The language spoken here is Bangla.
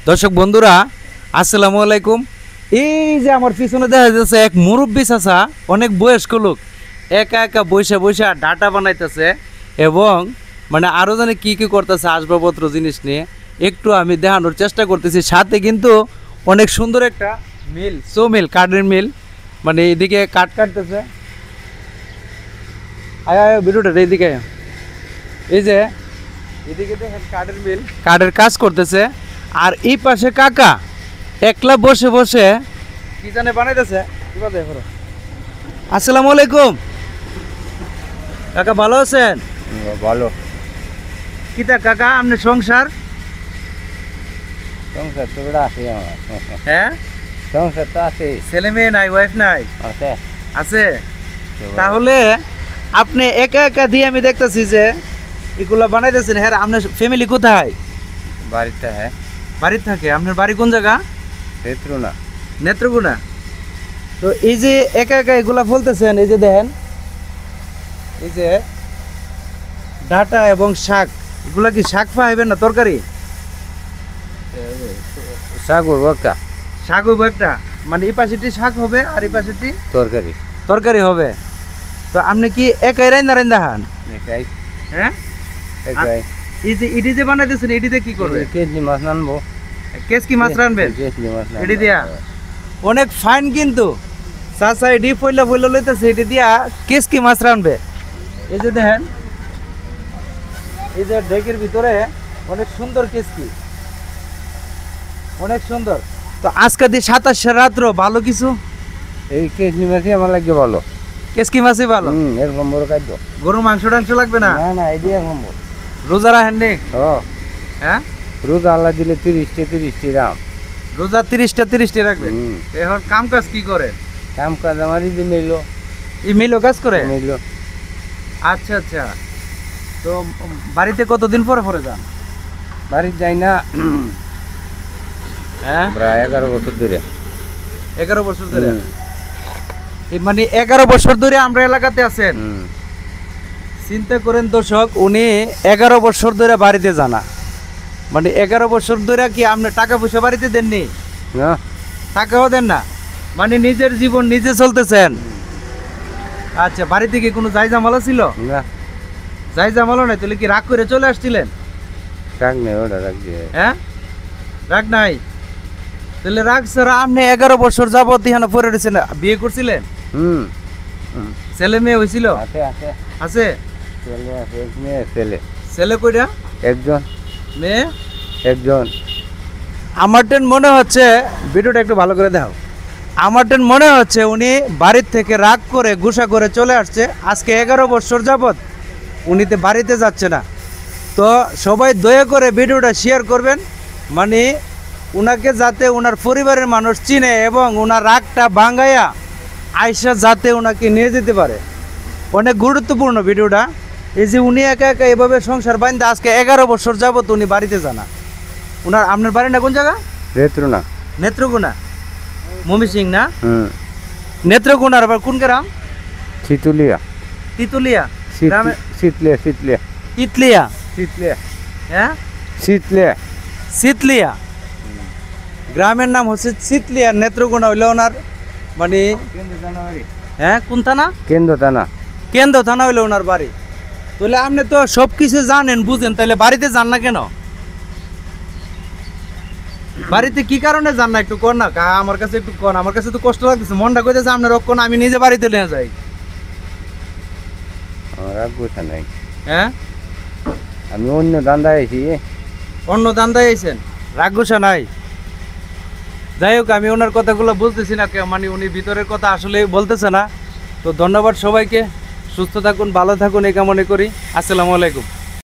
দর্শক বন্ধুরা আসসালামু আলাইকুম। এই যে আমার পিছনে দেখা যাচ্ছে এক মুরব্বী চাচা, অনেক বয়স্ক লোক, একা একা বৈশা বৈশা ডাটা বানাইতেছে এবং মানে আরও জানে কী কী করতেছে আসবাবপত্র জিনিস নিয়ে একটু আমি দেখানোর চেষ্টা করতেছি। সাথে কিন্তু অনেক সুন্দর একটা মিল, মিল কাঠের মিল, মানে এদিকে কাঠ কাটতেছে। আয় ভিডিওটা এইদিকে, এই যে এদিকে দেখেন কাঠের মিল, কাঠের কাজ করতেছে। আর এই পাশে কাকা একলা বসে বসে কি জানে বানাইতেছে। আসসালামু আলাইকুম কাকা, ভালো আছেন? ভালো। কিতা কাকা আপনার সংসার? সংসার তো আছে আমার। হ্যাঁ, সংসার তো আছে। ছেলে মেয়ে নাই, ওয়াইফ নাই? আছে। আছে। তাহলে আপনি একা একা দিয়ে আমি দেখতেছি যে এগুলা বানাইতেছেন। হ্যাঁ, আপনার ফ্যামিলি কোথায়? বাড়িতে হ্যাঁ। বাড়িতে থাকে। আপনার বাড়ি কোন জায়গা? নেত্রকোনা। নেত্রকোনা। তো এই যে একা একা এগুলা বলতেছেন, এই যে দেখেন, এই যে ডাটা এবং শাক, এগুলা কি শাক পাইবেন না তরকারি? শাক করবো একটা। শাক হইব একটা, মানে এই পাশেটি শাক হবে আর এই পাশেটি তরকারি। তরকারি হবে। তো আপনি কি একাই রাইন্দা রাইন্দা খান? একাই। হ্যাঁ, একাই। এই যে ইডি যে বানাইতেছেন, এটিতে কি করবে? কেজি মাছ আনবো। কেসকি মাছ রানবেন কেজি মাছ এটি দিয়া? অনেক ফাইন কিন্তু চাচা এটি ফইলা ফইলা লইতেছে, এটি দিয়া কেসকি মাছ রানবে। এই যে দেখেন, এই যে ডেকের ভিতরে অনেক সুন্দর কেসকি, অনেক সুন্দর। তো আজকে দিয়ে 27 রাত্র ভালো কিছু। এই কেজি মাছই আমার লাগবে ভালো। কেসকি মাছই ভালো। এরকম বড় খাদ্য। গরু মাংস টাংস লাগবে না? না না, এটি এরকম বড়। রোজা রাখেন নি? হ্যাঁ, রোজা আল্লাহ দিলে 30টি দাম। রোজা 30টা রাখবেন। এখন কাম কাজ কি করেন? কাম কাজ আমার এই মিলো। এই মিলো কাজ করে? মিলো। আচ্ছা আচ্ছা। তো বাড়িতে কতদিন পরে পরে যান? বাড়ি যাই না। হ্যাঁ, প্রায় 11 বছর ধরে। 11 বছর ধরে? এই মানে 11 বছর ধরে আমরা এলাকাতে আছেন। চিন্তা করেন দর্শক, উনি 11 বছর ধরে বাড়িতে জানা, মানে 11 বছর ধরে কি আপনি টাকা পয়সা বাড়িতে দেননি? না, টাকাও দেন না, মানে নিজের জীবন নিজে চলতেছেন। আচ্ছা, বাড়িতে কি কোনো যাই জামালা ছিল? না, যাই জামালো নাই। তাহলে কি রাগ করে চলে আসছিলেন? রাগ নেই, ওটা রাগ দিয়ে। হ্যাঁ, রাগ নাই। তাহলে রাগ ছাড়া আপনি 11 বছর যাবত এখানে পড়ে রয়েছেন। বিয়ে করছিলেন? ছেলে মেয়ে হয়েছিল? আছে আছে আছে। ছেলে আছে, এক মেয়ে ছেলে। ছেলে কইরা? একজন। মেয়ে একজন। আমার টেন মনে হচ্ছে, ভিডিওটা একটু ভালো করে দাও। আমার টেন মনে হচ্ছে উনি বাড়ির থেকে রাগ করে গুসা করে চলে আসছে। আজকে 11 বছর যাবত উনিতে বাড়িতে যাচ্ছে না। তো সবাই দয়া করে ভিডিওটা শেয়ার করবেন, মানে উনাকে যাতে ওনার পরিবারের মানুষ চিনে এবং ওনার রাগটা ভাঙ্গাইয়া আয়সা যাতে ওনাকে নিয়ে যেতে পারে। অনেক গুরুত্বপূর্ণ ভিডিওটা। এই যে উনি একা একা এভাবে সংসার বাইন্দা আজকে 11 বছর যাবত উনি বাড়িতে জানা। ওনার আপনার বাড়ি না কোন জায়গা? নেত্রকোনা। নেত্রকোনা, মমি সিং না? নেত্রকোনার আবার কোন গ্রাম? শীতুলিয়া। তিতুলিয়া গ্রামে? শীতলিয়া। শীতলিয়া। ইতলিয়া? শীতলিয়া। হ্যাঁ, শীতলিয়া। শীতলিয়া গ্রামের নাম হচ্ছে শীতলিয়া। নেত্রকোনা হইলে ওনার মানে হ্যাঁ কোন থানা? কেন্দ্র থানা। কেন্দ্র থানা হইলে ওনার বাড়ি। তাহলে আপনি তো সব কিছু জানেন বুঝেন, তাহলে বাড়িতে যান না কেন? বাড়িতে কি কারণে যান না একটু কর না। আমার কাছে একটু কর, আমার কাছে তো কষ্ট লাগতেছে, মনটা কইতেছে আপনার রক্ষণ আমি নিজে বাড়িতে নিয়ে যাই। রাগ গুছা নাই। হ্যাঁ, আমি অন্য দান্দা আইছি। অন্য দান্দায় আইছেন, রাগ গুসা নাই। যাই হোক, আমি ওনার কথাগুলো বলতেছি না, মানে উনি ভিতরের কথা আসলে বলতেছে না। তো ধন্যবাদ সবাইকে, সুস্থ থাকুন, ভালো থাকুন এই কামনা করি। আসসালামু আলাইকুম।